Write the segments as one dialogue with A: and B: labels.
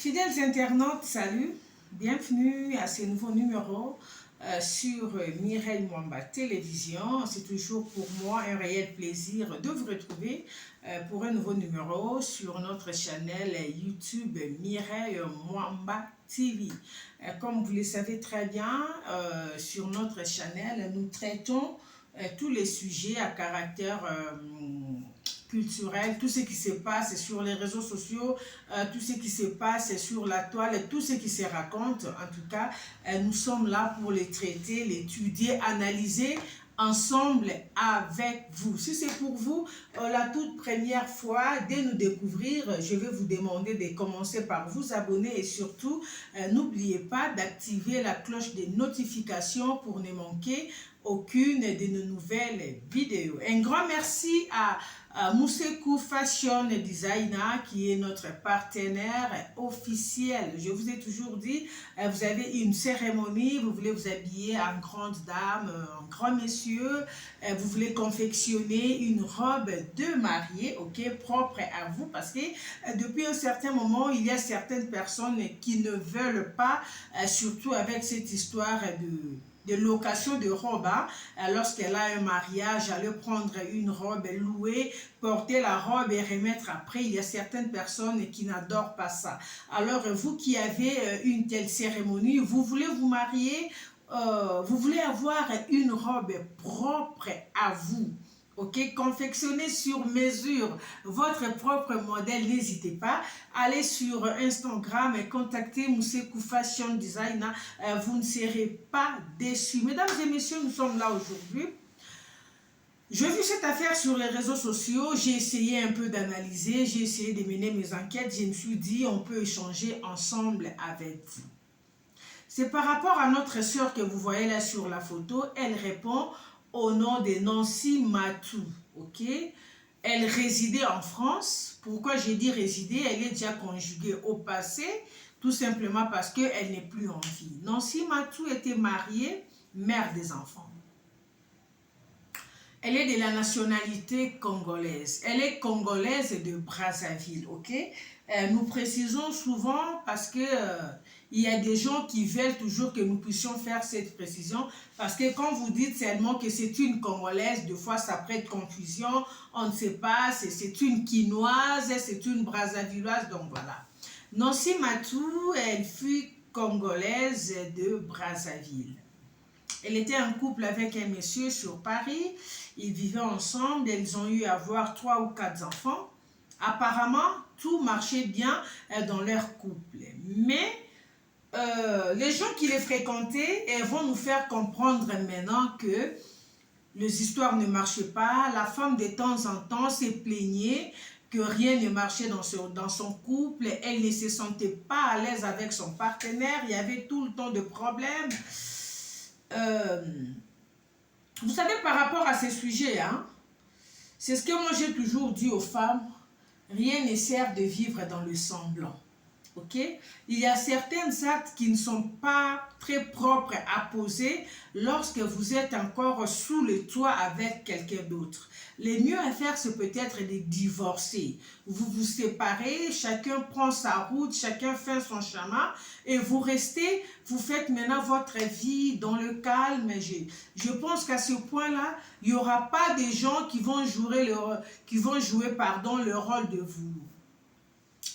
A: Fidèles internautes, salut, bienvenue à ce nouveau numéro sur Mireille Mwamba Télévision. C'est toujours pour moi un réel plaisir de vous retrouver pour un nouveau numéro sur notre chaîne YouTube Mireille Mwamba TV. Comme vous le savez très bien, sur notre chaîne, nous traitons tous les sujets à caractère culturel, tout ce qui se passe sur les réseaux sociaux, tout ce qui se passe sur la toile, tout ce qui se raconte. En tout cas, nous sommes là pour les traiter, l'étudier, analyser ensemble avec vous. Si c'est pour vous la toute première fois de nous découvrir, je vais vous demander de commencer par vous abonner et surtout n'oubliez pas d'activer la cloche de notification pour ne manquer aucune de nos nouvelles vidéos. Un grand merci à Moussekou Fashion Designer qui est notre partenaire officiel. Je vous ai toujours dit, vous avez une cérémonie, vous voulez vous habiller en grande dame, en grand monsieur, vous voulez confectionner une robe de mariée, ok, propre à vous, parce que depuis un certain moment, il y a certaines personnes qui ne veulent pas, surtout avec cette histoire de location de robe, hein. Lorsqu'elle a un mariage, aller prendre une robe louée, porter la robe et remettre après. Il y a certaines personnes qui n'adorent pas ça. Alors vous qui avez une telle cérémonie, vous voulez vous marier, vous voulez avoir une robe propre à vous, ok, confectionné sur mesure, votre propre modèle, n'hésitez pas, allez sur Instagram et contactez Moussekou Fashion Designer, vous ne serez pas déçus. Mesdames et messieurs, nous sommes là aujourd'hui. J'ai vu cette affaire sur les réseaux sociaux, j'ai essayé un peu d'analyser, j'ai essayé de mener mes enquêtes, je me suis dit on peut échanger ensemble avec vous. C'est par rapport à notre sœur que vous voyez là sur la photo, elle répond au nom de Nancy Matou, ok? Elle résidait en France. Pourquoi j'ai dit résider? Elle est déjà conjuguée au passé, tout simplement parce qu'elle n'est plus en vie. Nancy Matou était mariée, mère des enfants. Elle est de la nationalité congolaise. Elle est congolaise de Brazzaville, ok? Nous précisons souvent parce que il y a des gens qui veulent toujours que nous puissions faire cette précision parce que quand vous dites seulement que c'est une Congolaise, deux fois ça prête confusion, on ne sait pas, c'est une Quinoise, c'est une Brazzavilloise, donc voilà. Nancy Matou, elle fut Congolaise de Brazzaville. Elle était en couple avec un monsieur sur Paris, ils vivaient ensemble, ils ont eu à avoir 3 ou 4 enfants. Apparemment, tout marchait bien dans leur couple. Mais les gens qui les fréquentaient vont nous faire comprendre maintenant que les histoires ne marchaient pas. La femme de temps en temps se plaignait que rien ne marchait dans son couple. Elle ne se sentait pas à l'aise avec son partenaire. Il y avait tout le temps de problèmes. Vous savez, par rapport à ces sujets, hein, c'est ce que moi j'ai toujours dit aux femmes, rien ne sert de vivre dans le semblant. Ok? Il y a certains actes qui ne sont pas très propres à poser lorsque vous êtes encore sous le toit avec quelqu'un d'autre. Le mieux à faire, c'est peut-être de divorcer. Vous vous séparez, chacun prend sa route, chacun fait son chemin et vous restez, vous faites maintenant votre vie dans le calme. Je pense qu'à ce point-là, il n'y aura pas des gens qui vont jouer, le rôle de vous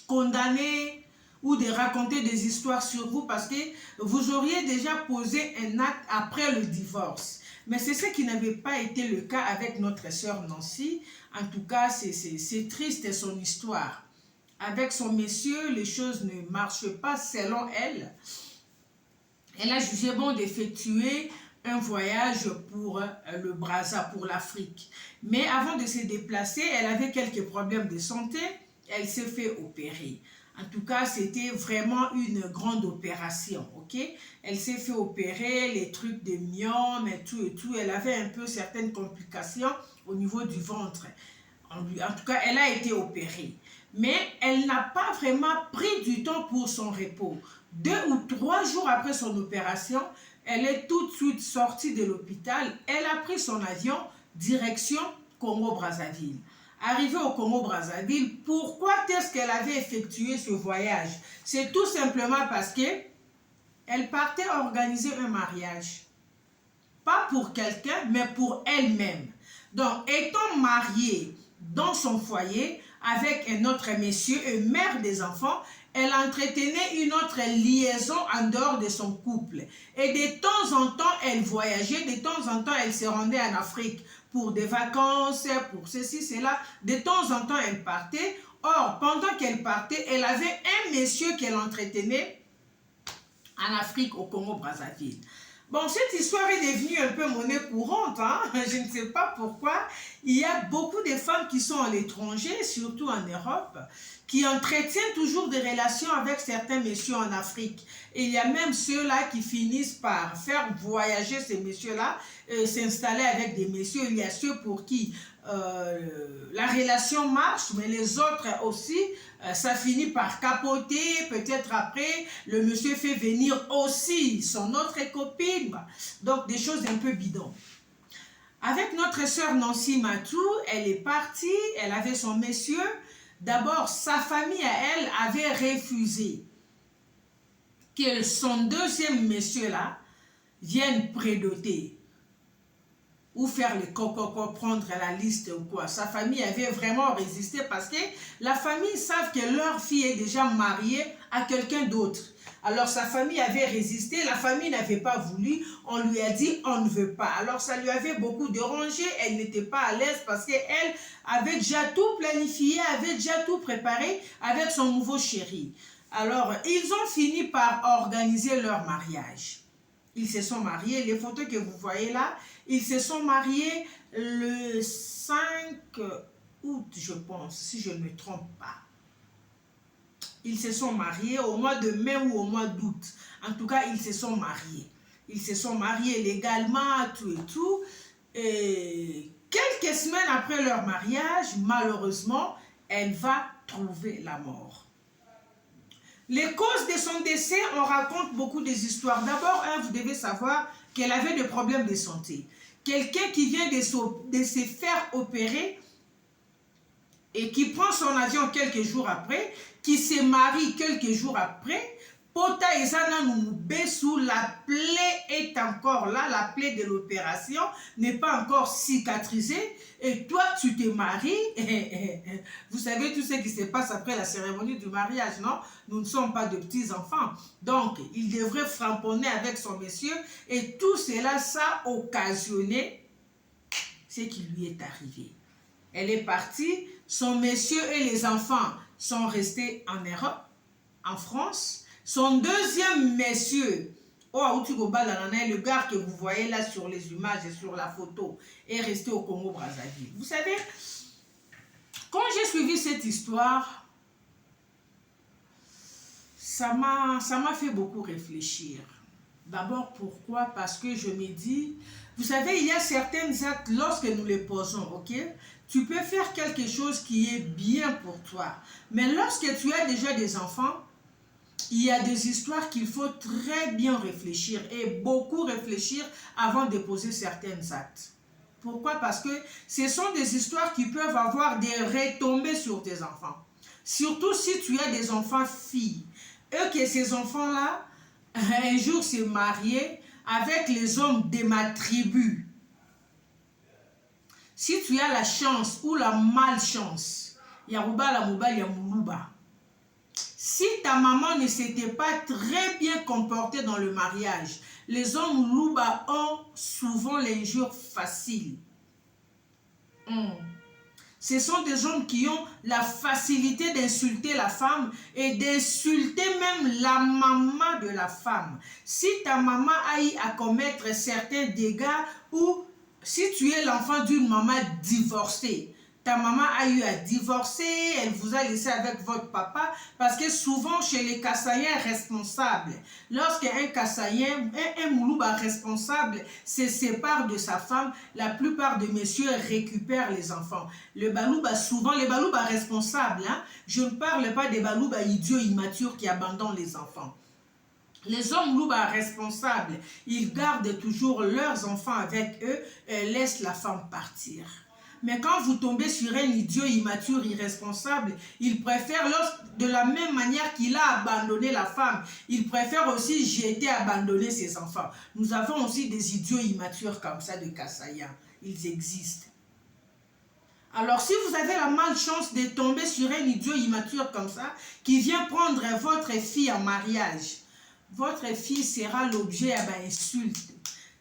A: condamner ou de raconter des histoires sur vous parce que vous auriez déjà posé un acte après le divorce. Mais c'est ce qui n'avait pas été le cas avec notre sœur Nancy. En tout cas, c'est triste son histoire. Avec son monsieur, les choses ne marchent pas selon elle. Elle a jugé bon d'effectuer un voyage pour le Brazza, pour l'Afrique. Mais avant de se déplacer, elle avait quelques problèmes de santé. Elle s'est fait opérer. En tout cas, c'était vraiment une grande opération, ok? Elle s'est fait opérer, les trucs de myome et tout. Elle avait un peu certaines complications au niveau du ventre. En tout cas, elle a été opérée. Mais elle n'a pas vraiment pris du temps pour son repos. 2 ou 3 jours après son opération, elle est tout de suite sortie de l'hôpital. Elle a pris son avion, direction Congo-Brazzaville. arrivée au Congo-Brazzaville, pourquoi est-ce qu'elle avait effectué ce voyage? C'est tout simplement parce que elle partait organiser un mariage. Pas pour quelqu'un, mais pour elle-même. Donc, étant mariée dans son foyer avec un autre monsieur et mère des enfants, elle entretenait une autre liaison en dehors de son couple. Et de temps en temps, elle voyageait, de temps en temps, elle se rendait en Afrique pour des vacances, pour ceci, cela. De temps en temps, elle partait. Or, pendant qu'elle partait, elle avait un monsieur qu'elle entretenait en Afrique, au Congo-Brazzaville. Bon, cette histoire est devenue un peu monnaie courante, hein? Je ne sais pas pourquoi. Il y a beaucoup de femmes qui sont à l'étranger, surtout en Europe, qui entretiennent toujours des relations avec certains messieurs en Afrique. Et il y a même ceux-là qui finissent par faire voyager ces messieurs-là, s'installer avec des messieurs. Il y a ceux pour qui la relation marche, mais les autres aussi, ça finit par capoter. Peut-être après, le monsieur fait venir aussi son autre copine. Donc, des choses un peu bidons. Avec notre sœur Nancy Matou, elle est partie, elle avait son monsieur. D'abord, sa famille à elle avait refusé que son deuxième monsieur-là vienne prédoter ou faire les coco, prendre la liste ou quoi. Sa famille avait vraiment résisté parce que la famille savent que leur fille est déjà mariée à quelqu'un d'autre. Alors sa famille avait résisté, la famille n'avait pas voulu, on lui a dit on ne veut pas. Alors ça lui avait beaucoup dérangé, elle n'était pas à l'aise parce qu'elle avait déjà tout planifié, avait déjà tout préparé avec son nouveau chéri. Alors ils ont fini par organiser leur mariage. Ils se sont mariés, les photos que vous voyez là, ils se sont mariés le 5 août, je pense, si je ne me trompe pas. Ils se sont mariés au mois de mai ou au mois d'août. En tout cas, ils se sont mariés. Ils se sont mariés légalement, tout et tout. Et quelques semaines après leur mariage, malheureusement, elle va trouver la mort. Les causes de son décès, on raconte beaucoup des histoires. D'abord, vous devez savoir qu'elle avait des problèmes de santé. Quelqu'un qui vient de se faire opérer et qui prend son avion quelques jours après, qui se marie quelques jours après, Pota Ezana Noumubesou, la plaie est encore là, la plaie de l'opération n'est pas encore cicatrisée, et toi tu te maries, vous savez tout ce qui se passe après la cérémonie du mariage, non? Nous ne sommes pas de petits enfants, donc il devrait framponner avec son monsieur, et tout cela, ça a occasionné ce qui lui est arrivé. Elle est partie, son monsieur et les enfants sont restés en Europe, en France. Son deuxième monsieur, le gars que vous voyez là sur les images et sur la photo, est resté au Congo-Brazzaville. Vous savez, quand j'ai suivi cette histoire, ça m'a fait beaucoup réfléchir. D'abord, pourquoi? Parce que je me dis, vous savez, il y a certains actes, lorsque nous les posons, ok? Tu peux faire quelque chose qui est bien pour toi. Mais lorsque tu as déjà des enfants, il y a des histoires qu'il faut très bien réfléchir et beaucoup réfléchir avant de poser certains actes. Pourquoi? Parce que ce sont des histoires qui peuvent avoir des retombées sur tes enfants. Surtout si tu as des enfants filles. Eux, que ces enfants-là, un jour se marier avec les hommes de ma tribu. Si tu as la chance ou la malchance, Yarouba la Mouba Yamoulouba. Si ta maman ne s'était pas très bien comportée dans le mariage, les hommes Louba ont souvent l'injure facile. Ce sont des hommes qui ont la facilité d'insulter la femme et d'insulter même la maman de la femme. Si ta maman a eu à commettre certains dégâts ou si tu es l'enfant d'une maman divorcée, ta maman a eu à divorcer, elle vous a laissé avec votre papa, parce que souvent chez les Kassaïens responsables, lorsqu'un Kassaïen, un Moulouba responsable se sépare de sa femme, la plupart des messieurs récupèrent les enfants. Le Balouba, souvent, les Balouba responsables, hein, je ne parle pas des Balouba idiots, immatures qui abandonnent les enfants. Les hommes Louba responsables, ils gardent toujours leurs enfants avec eux et laissent la femme partir. Mais quand vous tombez sur un idiot immature, irresponsable, il préfère, de la même manière qu'il a abandonné la femme, il préfère aussi jeter, abandonner ses enfants. Nous avons aussi des idiots immatures comme ça de Kassaya. Ils existent. Alors, si vous avez la malchance de tomber sur un idiot immature comme ça, qui vient prendre votre fille en mariage, votre fille sera l'objet d'insultes.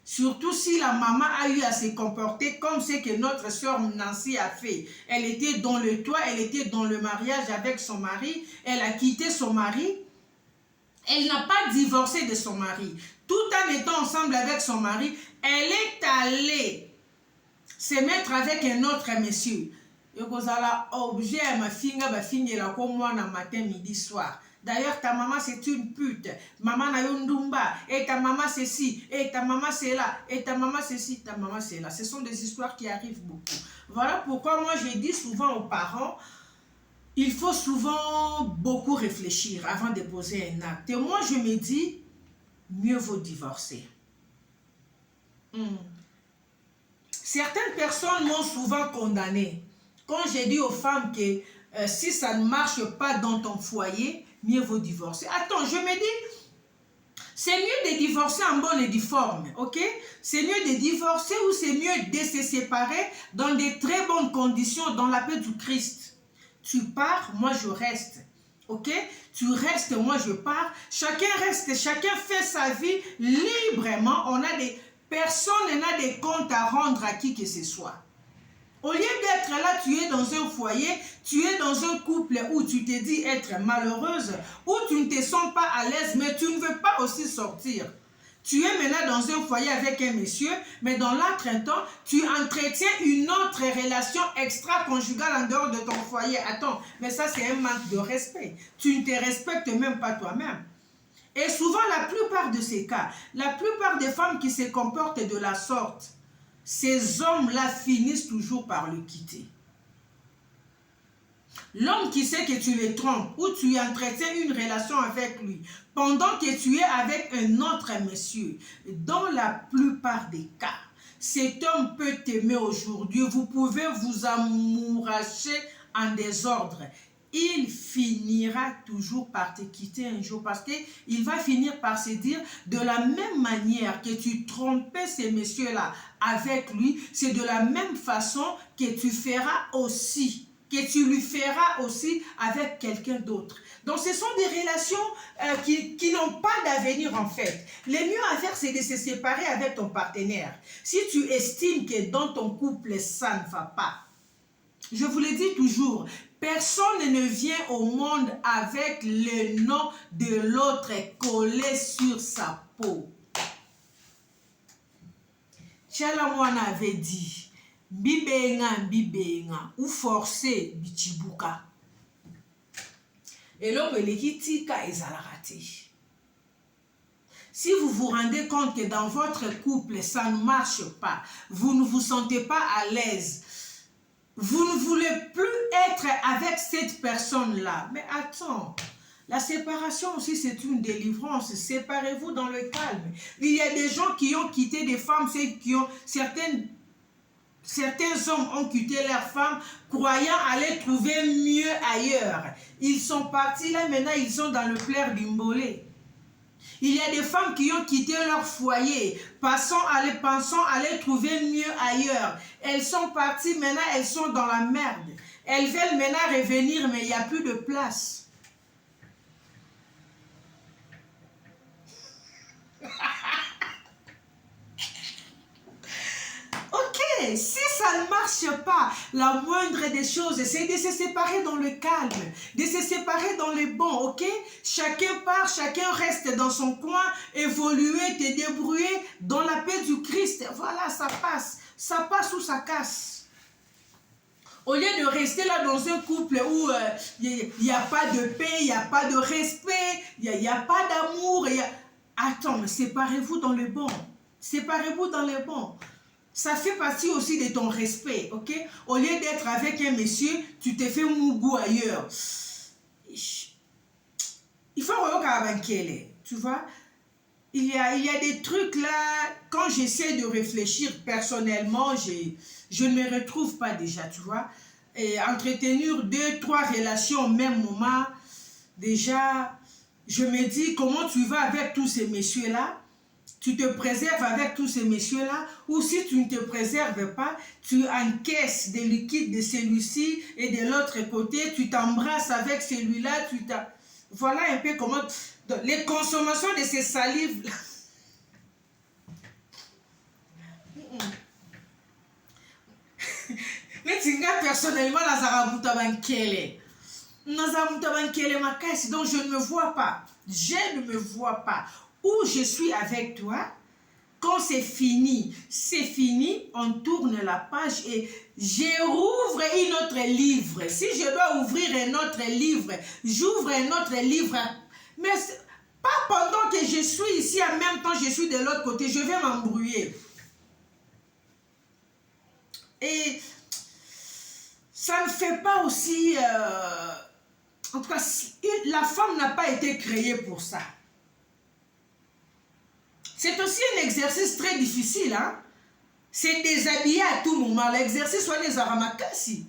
A: Surtout si la maman a eu à se comporter comme ce que notre soeur Nancy a fait. Elle était dans le toit, elle était dans le mariage avec son mari, elle a quitté son mari, elle n'a pas divorcé de son mari. Tout en étant ensemble avec son mari, elle est allée se mettre avec un autre monsieur. Et vous avez objet ma finga ba fingela comme moi na matin midi soir. D'ailleurs ta maman c'est une pute. Maman na yondumba et ta maman c'est ci et ta maman c'est là et ta maman c'est ci, ta maman c'est là. Ce sont des histoires qui arrivent beaucoup. Voilà pourquoi moi je dis souvent aux parents, il faut souvent beaucoup réfléchir avant de poser un acte. Et moi je me dis, mieux vaut divorcer. Certaines personnes m'ont souvent condamné. Quand j'ai dit aux femmes que si ça ne marche pas dans ton foyer, mieux vaut divorcer. Attends, je me dis, c'est mieux de divorcer en bonne et due forme, ok? C'est mieux de divorcer ou c'est mieux de se séparer dans de très bonnes conditions, dans la paix du Christ. Tu pars, moi je reste, ok? Tu restes, moi je pars. Chacun reste, chacun fait sa vie librement. On a des... Personne n'a des comptes à rendre à qui que ce soit. Au lieu d'être là, tu es dans un foyer, tu es dans un couple où tu te dis être malheureuse, où tu ne te sens pas à l'aise, mais tu ne veux pas aussi sortir. Tu es maintenant dans un foyer avec un monsieur, mais dans l'entretemps, tu entretiens une autre relation extra-conjugale en dehors de ton foyer. Attends, mais ça c'est un manque de respect. Tu ne te respectes même pas toi-même. Et souvent, la plupart de ces cas, la plupart des femmes qui se comportent de la sorte, ces hommes-là finissent toujours par le quitter. L'homme qui sait que tu le trompes ou tu entretiens une relation avec lui pendant que tu es avec un autre monsieur, dans la plupart des cas, cet homme peut t'aimer aujourd'hui, vous pouvez vous amouracher en désordre. Il finira toujours par te quitter un jour parce qu'il va finir par se dire de la même manière que tu trompais ces messieurs-là avec lui, c'est de la même façon que tu feras aussi, que tu lui feras aussi avec quelqu'un d'autre. Donc ce sont des relations qui n'ont pas d'avenir en fait. Le mieux à faire c'est de se séparer avec ton partenaire. Si tu estimes que dans ton couple ça ne va pas, je vous le dis toujours, personne ne vient au monde avec le nom de l'autre collé sur sa peau. Tchalamwana avait dit, Bibenga, ou forcé, bichibuka. Et l'homme tika ezalaraté. Si vous vous rendez compte que dans votre couple, ça ne marche pas, vous ne vous sentez pas à l'aise, vous ne voulez plus être avec cette personne-là. Mais attends, la séparation aussi c'est une délivrance. Séparez-vous dans le calme. Il y a des gens qui ont quitté des femmes, certains hommes ont quitté leurs femmes croyant aller trouver mieux ailleurs. Ils sont partis là, maintenant ils sont dans le plaire d'Imbolé. Il y a des femmes qui ont quitté leur foyer, pensant aller trouver mieux ailleurs. Elles sont parties, maintenant elles sont dans la merde. Elles veulent maintenant revenir, mais il n'y a plus de place. Ok, si ça ne marche pas, la moindre des choses, c'est de se séparer dans le calme, de se séparer dans le bon, ok? Chacun part, chacun reste dans son coin, évoluer, te débrouiller dans la paix du Christ. Voilà, ça passe ou ça casse. Au lieu de rester là dans un couple où il n'y a pas de paix, il n'y a pas de respect, il n'y a pas d'amour. Attends, mais séparez-vous dans le bon. Séparez-vous dans le bon. Ça fait partie aussi de ton respect, ok? Au lieu d'être avec un monsieur, tu te fais mougou ailleurs. Il faut regarder tu vois? Il y a des trucs là, quand j'essaie de réfléchir personnellement, je ne me retrouve pas déjà, tu vois. Et entretenir 2, 3 relations au même moment, déjà, je me dis, comment tu vas avec tous ces messieurs-là? Tu te préserves avec tous ces messieurs-là, ou si tu ne te préserves pas, tu encaisses des liquides de celui-ci et de l'autre côté, tu t'embrasses avec celui-là, voilà un peu comment... Donc, les consommations de ces salives... Mais personnellement, donc je ne me vois pas. Je ne me vois pas. Où je suis avec toi, quand c'est fini, on tourne la page et je rouvre un autre livre. Si je dois ouvrir un autre livre, j'ouvre un autre livre. Mais pas pendant que je suis ici, en même temps je suis de l'autre côté, je vais m'embrouiller. Et ça ne fait pas aussi... en tout cas, la femme n'a pas été créée pour ça. C'est aussi un exercice très difficile. Hein? C'est déshabiller à tout moment. L'exercice, soit des aramakasi.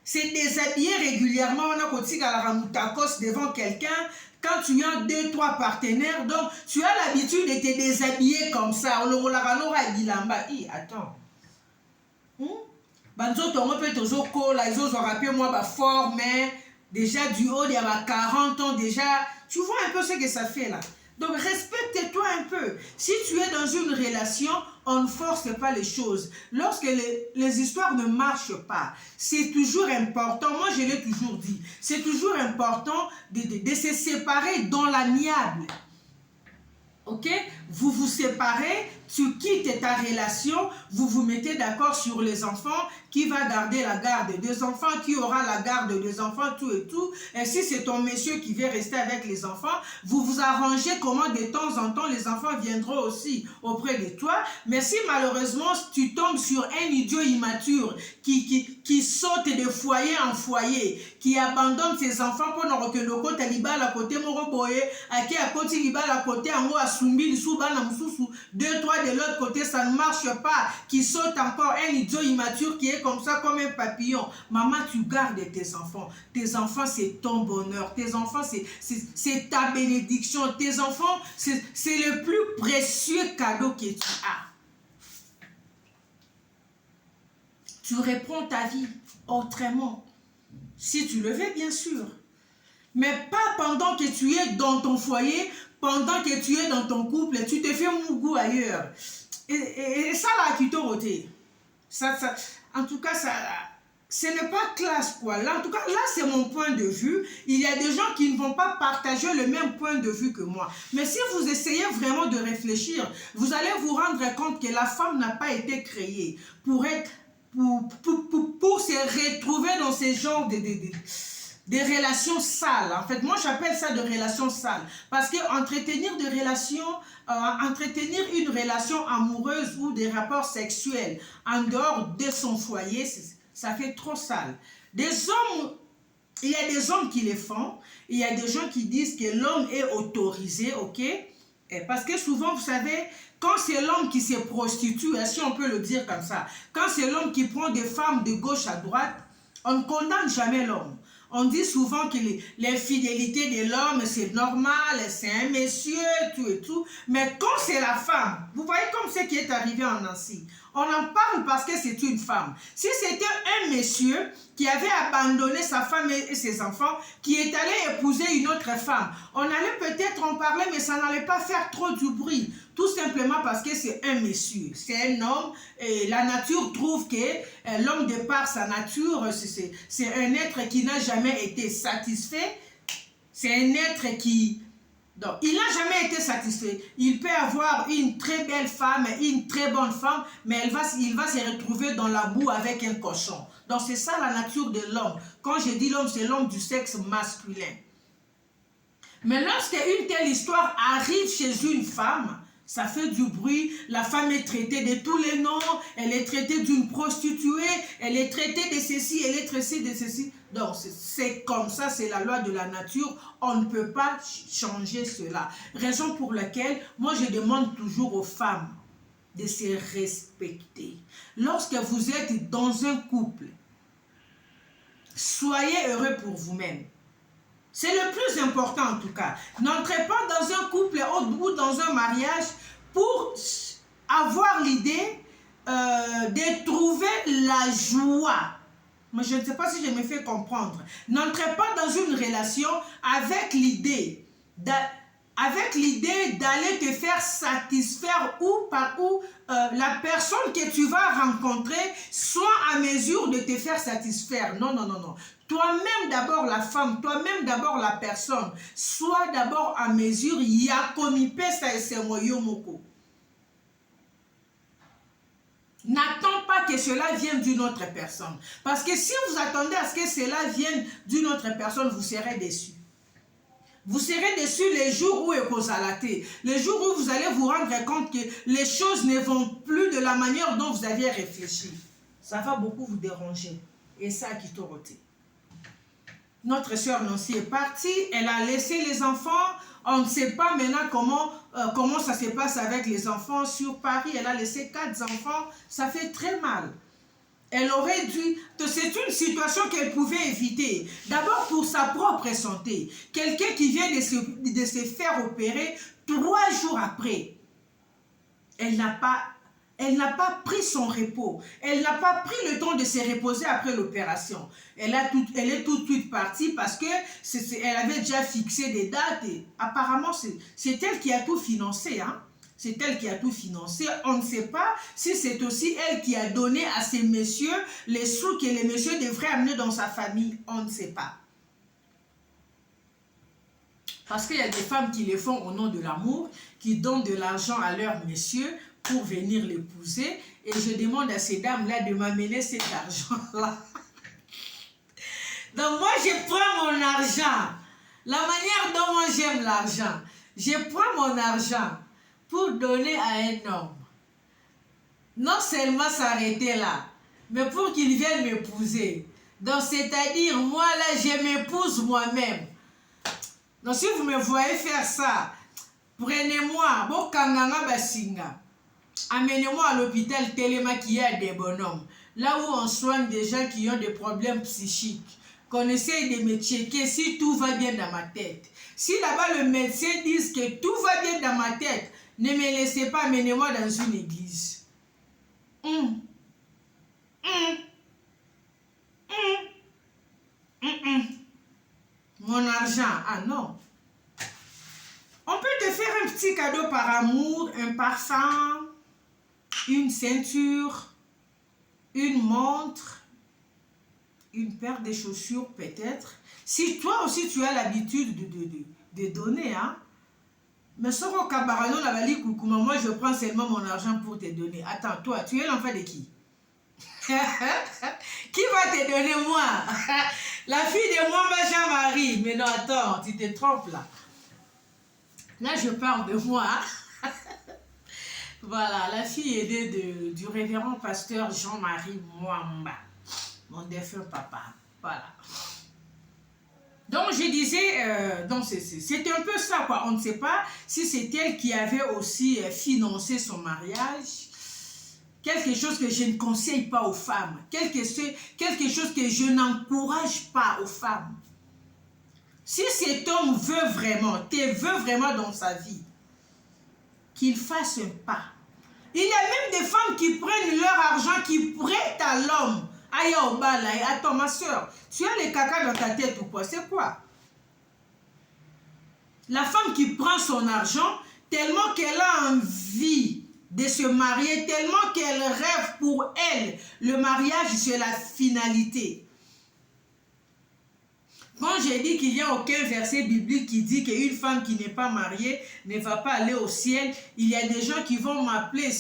A: C'est déshabiller régulièrement. On a continué à la ramoutakos devant quelqu'un. Quand tu as 2, 3 partenaires, donc tu as l'habitude de te déshabiller comme ça. Attends. Banzo tongo pe tozo kola ils ont rappelé moi fort mais déjà du haut il y a 40 ans déjà tu vois un peu ce que ça fait là. Donc respecte-toi un peu. Si tu es dans une relation, on ne force pas les choses. Lorsque les histoires ne marchent pas, c'est toujours important, moi je l'ai toujours dit, c'est toujours important de se séparer dans l'amiable. Ok? Vous vous séparez, tu quittes ta relation, vous vous mettez d'accord sur les enfants, qui va garder la garde des enfants, qui aura la garde des enfants, tout et tout. Et si c'est ton monsieur qui veut rester avec les enfants, vous vous arrangez comment de temps en temps les enfants viendront aussi auprès de toi. Mais si malheureusement tu tombes sur un idiot immature qui saute de foyer en foyer, qui abandonne ses enfants pendant que le côté libal à côté moroboye, à qui à côté libal à côté en haut à sumbi, sous bana mususu, 2, 3 de l'autre côté, ça ne marche pas, qui saute encore un idiot immature qui est comme ça, comme un papillon. Maman, tu gardes tes enfants. Tes enfants, c'est ton bonheur. Tes enfants, c'est ta bénédiction. Tes enfants, c'est le plus précieux cadeau que tu as. Tu reprends ta vie autrement. Si tu le veux, bien sûr. Mais pas pendant que tu es dans ton foyer, pendant que tu es dans ton couple, tu te fais mougou ailleurs. Et ça, là, qui t'a roté. En tout cas, ce n'est pas classe, quoi. Là, en tout cas, là, c'est mon point de vue. Il y a des gens qui ne vont pas partager le même point de vue que moi. Mais si vous essayez vraiment de réfléchir, vous allez vous rendre compte que la femme n'a pas été créée pour se retrouver dans ces genres des relations sales. En fait, moi, j'appelle ça de relations sales. Parce que entretenir une relation amoureuse ou des rapports sexuels en dehors de son foyer, ça fait trop sale. Il y a des hommes qui les font. Il y a des gens qui disent que l'homme est autorisé, ok? Parce que souvent, vous savez, quand c'est l'homme qui se prostitue, si on peut le dire comme ça, quand c'est l'homme qui prend des femmes de gauche à droite, on ne condamne jamais l'homme. On dit souvent que l'infidélité de l'homme, c'est normal, c'est un monsieur, tout et tout. Mais quand c'est la femme, vous voyez comme ce qui est arrivé en Nancy. On en parle parce que c'est une femme. Si c'était un monsieur qui avait abandonné sa femme et ses enfants, qui est allé épouser une autre femme, on allait peut-être en parler, mais ça n'allait pas faire trop du bruit. Tout simplement parce que c'est un monsieur, c'est un homme, et la nature trouve que l'homme, de par sa nature, c'est un être qui n'a jamais été satisfait, c'est un être qui... Donc, il n'a jamais été satisfait. Il peut avoir une très belle femme, une très bonne femme, mais il va se retrouver dans la boue avec un cochon. Donc, c'est ça la nature de l'homme. Quand je dis l'homme, c'est l'homme du sexe masculin. Mais lorsque une telle histoire arrive chez une femme, ça fait du bruit, la femme est traitée de tous les noms, elle est traitée d'une prostituée, elle est traitée de ceci, elle est traitée de ceci. Donc c'est comme ça, c'est la loi de la nature, on ne peut pas changer cela. Raison pour laquelle, moi je demande toujours aux femmes, de se respecter. Lorsque vous êtes dans un couple, soyez heureux pour vous-même. C'est le plus important en tout cas. N'entrez pas dans un couple ou dans un mariage pour avoir l'idée de trouver la joie. Mais je ne sais pas si je me fais comprendre. N'entrez pas dans une relation avec l'idée d'aller te faire satisfaire la personne que tu vas rencontrer soit à mesure de te faire satisfaire. Non, non, non, non. Toi-même d'abord la femme, toi-même d'abord la personne, sois d'abord à mesure. N'attends pas que cela vienne d'une autre personne. Parce que si vous attendez à ce que cela vienne d'une autre personne, vous serez déçus. Vous serez déçus les jours où les jours où vous allez vous rendre compte que les choses ne vont plus de la manière dont vous aviez réfléchi. Ça va beaucoup vous déranger. Et ça qui t'auroté. Notre sœur Nancy est partie, elle a laissé les enfants. On ne sait pas maintenant comment ça se passe avec les enfants sur Paris. Elle a laissé 4 enfants, ça fait très mal. Elle aurait dû... C'est une situation qu'elle pouvait éviter. D'abord pour sa propre santé. Quelqu'un qui vient de se faire opérer 3 jours après. Elle n'a pas pris son repos. Elle n'a pas pris le temps de se reposer après l'opération. Elle est tout de suite partie parce qu'elle avait déjà fixé des dates. Et apparemment, c'est elle qui a tout financé. Hein? C'est elle qui a tout financé. On ne sait pas si c'est aussi elle qui a donné à ces messieurs les sous que les messieurs devraient amener dans sa famille. On ne sait pas. Parce qu'il y a des femmes qui le font au nom de l'amour, qui donnent de l'argent à leurs messieurs pour venir l'épouser. Et je demande à ces dames-là de m'amener cet argent-là. Donc moi, je prends mon argent. La manière dont moi j'aime l'argent. Je prends mon argent pour donner à un homme. Non seulement s'arrêter là, mais pour qu'il vienne m'épouser. Donc c'est-à-dire, moi là, je m'épouse moi-même. Donc si vous me voyez faire ça, prenez-moi, Bokanganga Basinga. Amenez-moi à l'hôpital Téléma qui a des bonhommes. Là où on soigne des gens qui ont des problèmes psychiques. Qu'on essaye de me checker si tout va bien dans ma tête. Si là-bas le médecin dit que tout va bien dans ma tête, ne me laissez pas, amenez-moi dans une église. Mon argent, ah non. On peut te faire un petit cadeau par amour, un parfum, une ceinture, une montre, une paire de chaussures peut-être. Si toi aussi tu as l'habitude de donner, hein. Mais Soro Kabarano Labali Koukouma, moi je prends seulement mon argent pour te donner. Attends, toi, tu es l'enfant de qui? Qui va te donner moi? La fille de moi, ma Jean-Marie. Mais non, attends, tu te trompes là. Là, je parle de moi. Voilà, la fille aidée du révérend pasteur Jean-Marie Mwamba, mon défunt papa. Voilà. Donc, je disais, c'était un peu ça, quoi. On ne sait pas si c'est elle qui avait aussi financé son mariage. Quelque chose que je ne conseille pas aux femmes. Quelque chose que je n'encourage pas aux femmes. Si cet homme te veut vraiment dans sa vie, qu'il fasse un pas. Il y a même des femmes qui prennent leur argent, qui prêtent à l'homme. Aïe, attends ma soeur, tu as les caca dans ta tête ou quoi? C'est quoi? La femme qui prend son argent tellement qu'elle a envie de se marier, tellement qu'elle rêve pour elle. Le mariage, c'est la finalité. Quand j'ai dit qu'il n'y a aucun verset biblique qui dit qu'une femme qui n'est pas mariée ne va pas aller au ciel, il y a des gens qui vont m'appeler,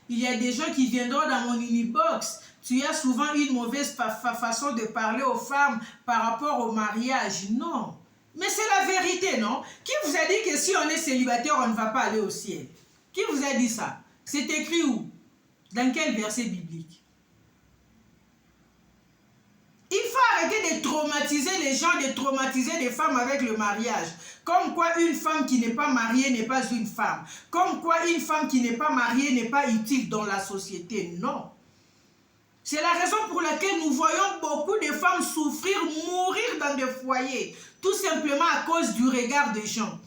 A: il y a des gens qui viendront dans mon inbox. Tu as souvent une mauvaise façon de parler aux femmes par rapport au mariage. Non. Mais c'est la vérité, non? Qui vous a dit que si on est célibataire, on ne va pas aller au ciel? Qui vous a dit ça? C'est écrit où? Dans quel verset biblique? Il faut arrêter de traumatiser les gens, de traumatiser les femmes avec le mariage. Comme quoi une femme qui n'est pas mariée n'est pas une femme. Comme quoi une femme qui n'est pas mariée n'est pas utile dans la société. Non. C'est la raison pour laquelle nous voyons beaucoup de femmes souffrir, mourir dans des foyers. Tout simplement à cause du regard des gens.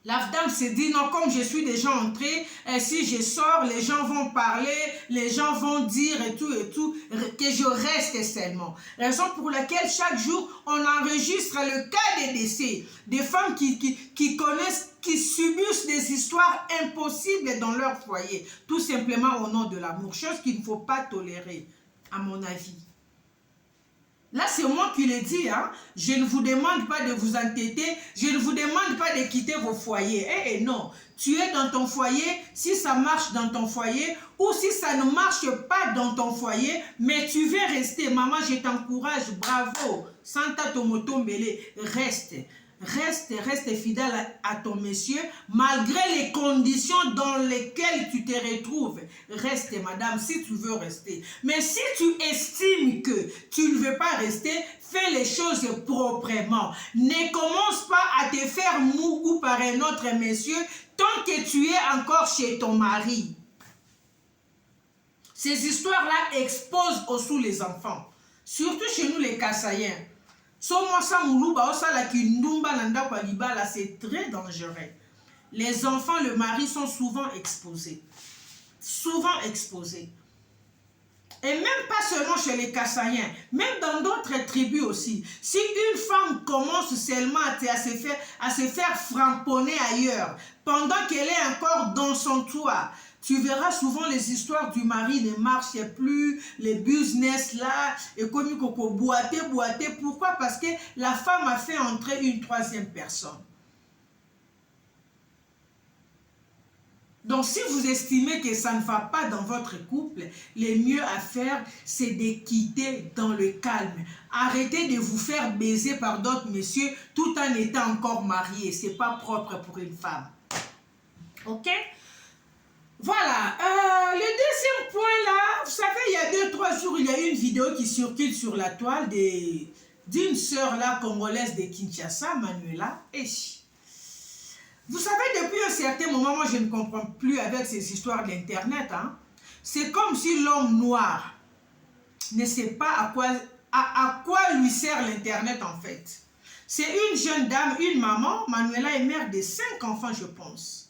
A: La dame se dit, non, comme je suis déjà entrée, si je sors, les gens vont parler, les gens vont dire et tout, que je reste seulement. Raison pour laquelle chaque jour, on enregistre le cas des décès. Des femmes qui connaissent, qui subissent des histoires impossibles dans leur foyer. Tout simplement au nom de l'amour. Chose qu'il ne faut pas tolérer, à mon avis. Là, c'est moi qui le dis, hein. Je ne vous demande pas de vous entêter, je ne vous demande pas de quitter vos foyers. Non, tu es dans ton foyer, si ça marche dans ton foyer, ou si ça ne marche pas dans ton foyer, mais tu veux rester. Maman, je t'encourage, bravo. Santa Tomoto Mbele, reste. Reste fidèle à ton monsieur, malgré les conditions dans lesquelles tu te retrouves. Reste, madame, si tu veux rester. Mais si tu estimes que tu ne veux pas rester, fais les choses proprement. Ne commence pas à te faire mougou par un autre monsieur tant que tu es encore chez ton mari. Ces histoires-là exposent aussi les enfants. Surtout chez nous, les Kassaïens. C'est très dangereux. Les enfants, le mari sont souvent exposés. Souvent exposés. Et même pas seulement chez les Kassaïens, même dans d'autres tribus aussi. Si une femme commence seulement à se faire framponner ailleurs, pendant qu'elle est encore dans son toit, tu verras souvent les histoires du mari ne marchent plus, les business là, et comme il faut boiter. Pourquoi? Parce que la femme a fait entrer une troisième personne. Donc, si vous estimez que ça ne va pas dans votre couple, le mieux à faire, c'est de quitter dans le calme. Arrêtez de vous faire baiser par d'autres messieurs tout en étant encore marié. Ce n'est pas propre pour une femme. Ok? Voilà. Le deuxième point là, vous savez, il y a 2-3 jours, il y a une vidéo qui circule sur la toile d'une sœur là, congolaise de Kinshasa, Manuela. Vous savez, depuis un certain moment, moi je ne comprends plus avec ces histoires d'Internet. Hein. C'est comme si l'homme noir ne sait pas à quoi lui sert l'Internet en fait. C'est une jeune dame, une maman, Manuela est mère de 5 enfants je pense.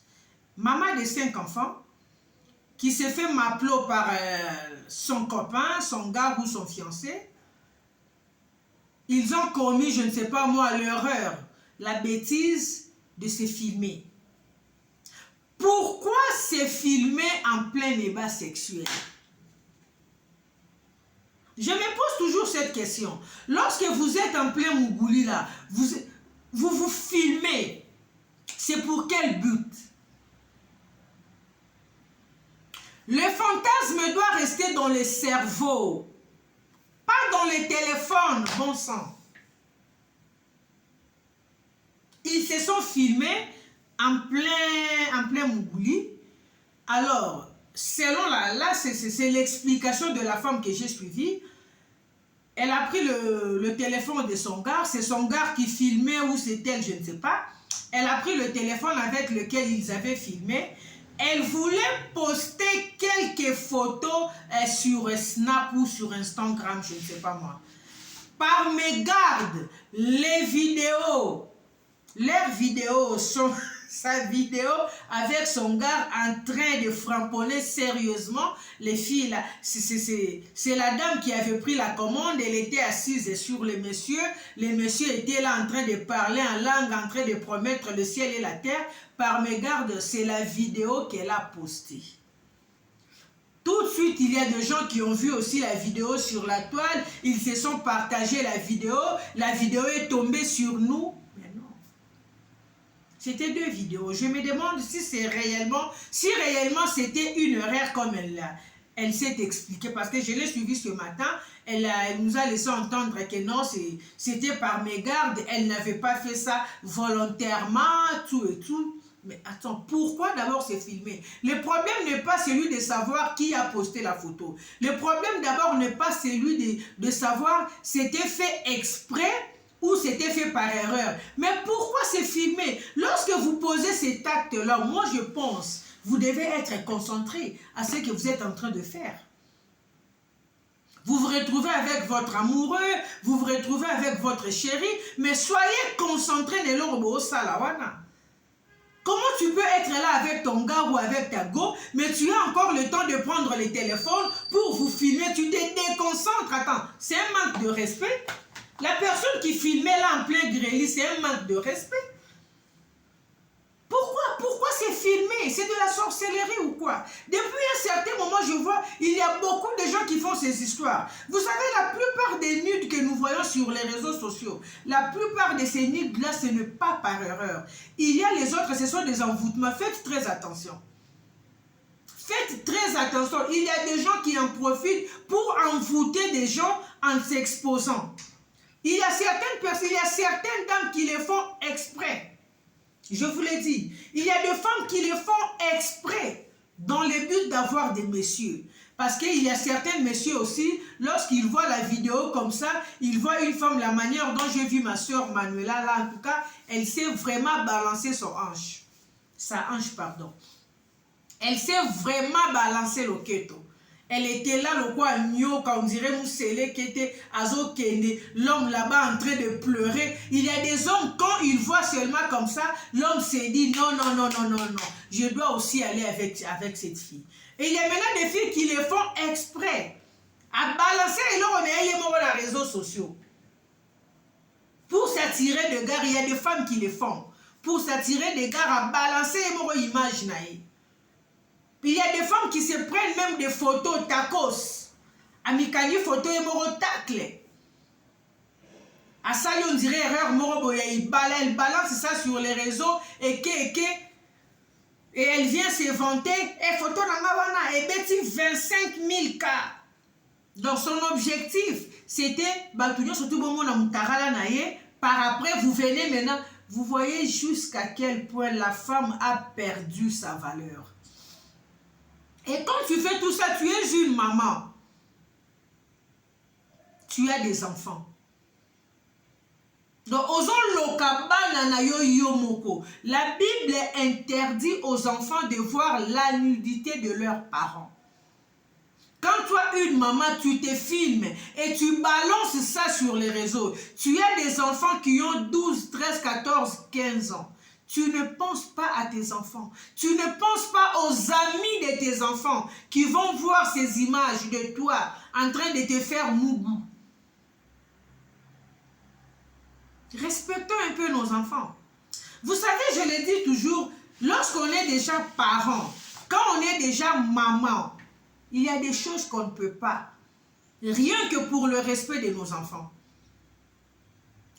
A: Maman de 5 enfants qui s'est fait m'appeler par son copain, son gars ou son fiancé. Ils ont commis, je ne sais pas moi, l'erreur, la bêtise de se filmer. Pourquoi se filmer en plein débat sexuel? Je me pose toujours cette question. Lorsque vous êtes en plein Mougouli là, vous filmez, c'est pour quel but? Le fantasme doit rester dans le cerveau, pas dans les téléphones, bon sang. Ils se sont filmés en plein Mougouli. Alors, selon là c'est l'explication de la femme que j'ai suivie. Elle a pris le téléphone de son gars. C'est son gars qui filmait ou c'est elle, je ne sais pas. Elle a pris le téléphone avec lequel ils avaient filmé. Elle voulait poster quelques photos sur Snap ou sur Instagram, je ne sais pas moi. Par mégarde, leurs vidéos sont sa vidéo avec son gars en train de framponner sérieusement les filles là. C'est la dame qui avait pris la commande, elle était assise sur le monsieur était là en train de parler en langue, en train de promettre le ciel et la terre. Par mégarde, c'est la vidéo qu'elle a postée. Tout de suite, il y a des gens qui ont vu aussi la vidéo sur la toile, ils se sont partagés la vidéo est tombée sur nous. Mais non. C'était 2 vidéos. Je me demande si réellement c'était une erreur comme elle s'est expliquée, parce que je l'ai suivie ce matin, elle nous a laissé entendre que non, c'était par mégarde, elle n'avait pas fait ça volontairement, tout et tout. Mais attends, pourquoi d'abord c'est filmé? Le problème n'est pas celui de savoir qui a posté la photo. Le problème d'abord n'est pas celui de savoir c'était fait exprès ou c'était fait par erreur. Mais pourquoi c'est filmé? Lorsque vous posez cet acte-là, moi je pense, vous devez être concentré à ce que vous êtes en train de faire. Vous vous retrouvez avec votre amoureux, vous vous retrouvez avec votre chéri, mais soyez concentrés dans l'orbo salawana. Comment tu peux être là avec ton gars ou avec ta go, mais tu as encore le temps de prendre le téléphone pour vous filmer, tu te déconcentres. Attends, c'est un manque de respect. La personne qui filmait là en plein grêlis, c'est un manque de respect. Pourquoi c'est filmé? C'est de la sorcellerie ou quoi? Depuis un certain moment, je vois, il y a beaucoup de gens qui font ces histoires. Vous savez, la plupart des nudes que nous voyons sur les réseaux sociaux, la plupart de ces nudes-là, ce n'est pas par erreur. Il y a les autres, ce sont des envoûtements. Faites très attention. Faites très attention. Il y a des gens qui en profitent pour envoûter des gens en s'exposant. Il y a certaines personnes, il y a certaines dames qui les font exprès. Je vous l'ai dit, il y a des femmes qui le font exprès dans le but d'avoir des messieurs. Parce qu'il y a certains messieurs aussi, lorsqu'ils voient la vidéo comme ça, ils voient une femme, la manière dont j'ai vu ma soeur Manuela, là en tout cas, elle sait vraiment balancer son hanche. Sa hanche, pardon. Elle sait vraiment balancer le keto. Elle était là, le quoi, on dirait Moussele qui était Azo Kende, l'homme là-bas en train de pleurer. Il y a des hommes, quand ils voient seulement comme ça, l'homme s'est dit non, non, non, non, non, non, je dois aussi aller avec cette fille. Et il y a maintenant des filles qui le font exprès, à balancer et là on est dans les réseaux sociaux. Pour s'attirer de gars, il y a des femmes qui le font. Pour s'attirer des gars, à balancer et image naïe. Il y a des femmes qui se prennent même des photos tacos. Amikali photo et moro tacle. À ça, on dirait erreur moro elle balance ça sur les réseaux et elle vient se vanter. Et photo nanga et beti 25 000 cas. Donc son objectif, c'était Batounia surtout bon na mutarala naie. Par après, vous venez maintenant, vous voyez jusqu'à quel point la femme a perdu sa valeur. Et quand tu fais tout ça, tu es une maman. Tu as des enfants. Donc, la Bible interdit aux enfants de voir la nudité de leurs parents. Quand toi, une maman, tu te filmes et tu balances ça sur les réseaux, tu as des enfants qui ont 12, 13, 14, 15 ans. Tu ne penses pas à tes enfants. Tu ne penses pas aux amis de tes enfants qui vont voir ces images de toi en train de te faire mougou. Respectons un peu nos enfants. Vous savez, je le dis toujours, lorsqu'on est déjà parent, quand on est déjà maman, il y a des choses qu'on ne peut pas. Rien que pour le respect de nos enfants.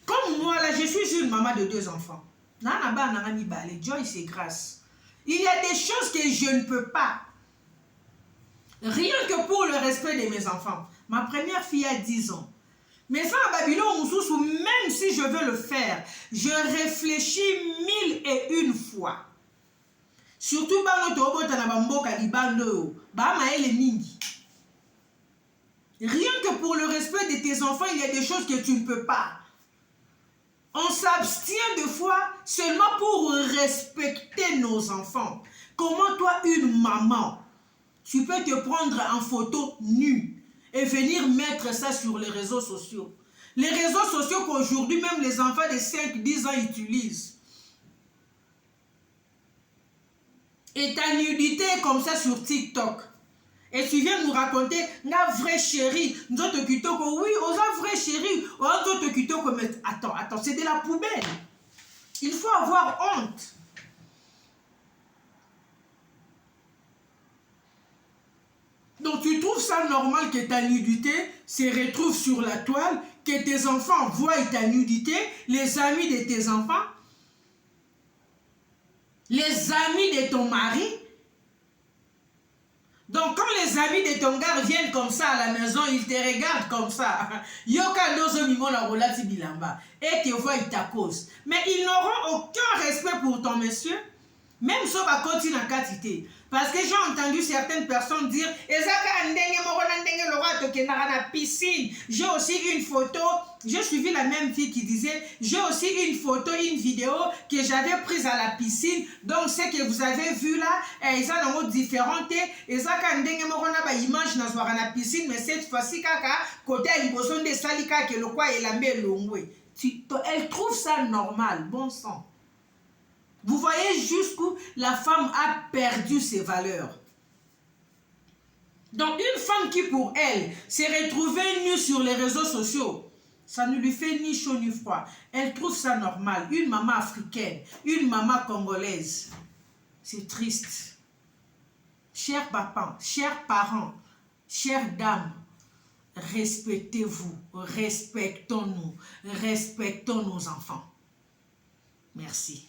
A: Comme moi, là, je suis une maman de 2 enfants. Joyce et Grâce. Il y a des choses que je ne peux pas. Rien que pour le respect de mes enfants. Ma première fille a 10 ans. Mais ça, à Babylone, même si je veux le faire, je réfléchis 1001 fois. Surtout, rien que pour le respect de tes enfants, il y a des choses que tu ne peux pas. On s'abstient de fois seulement pour respecter nos enfants. Comment toi, une maman, tu peux te prendre en photo nue et venir mettre ça sur les réseaux sociaux? Les réseaux sociaux qu'aujourd'hui, même les enfants de 5-10 ans utilisent. Et ta nudité est comme ça sur TikTok. Et tu viens nous raconter, la vraie chérie, nous autres kitoko, oui, on a vraie chérie, on a autres kitoko, mais attends, c'est de la poubelle. Il faut avoir honte. Donc tu trouves ça normal que ta nudité se retrouve sur la toile, que tes enfants voient ta nudité, les amis de tes enfants, les amis de ton mari. Donc, quand les amis de ton gars viennent comme ça à la maison, ils te regardent comme ça. Yoka dozo mimo la rolati bilamba. Et te voient ta cause. Mais ils n'auront aucun respect pour ton monsieur. Même si on va continuer en quantité. Parce que j'ai entendu certaines personnes dire piscine. J'ai aussi une photo. J'ai suivi la même fille qui disait j'ai aussi une photo, une vidéo que j'avais prise à la piscine. Donc, ce que vous avez vu là, ils sont différentes. Ils ont image dans la piscine, mais cette fois-ci, côté il y a des salika que le quoi est la melongwe. Elle trouve ça normal, bon sang. Vous voyez jusqu'où la femme a perdu ses valeurs. Donc une femme qui pour elle s'est retrouvée nue sur les réseaux sociaux, ça ne lui fait ni chaud ni froid. Elle trouve ça normal. Une maman africaine, une maman congolaise. C'est triste. Chers papas, chers parents, chères dames, respectez-vous, respectons-nous, respectons nos enfants. Merci.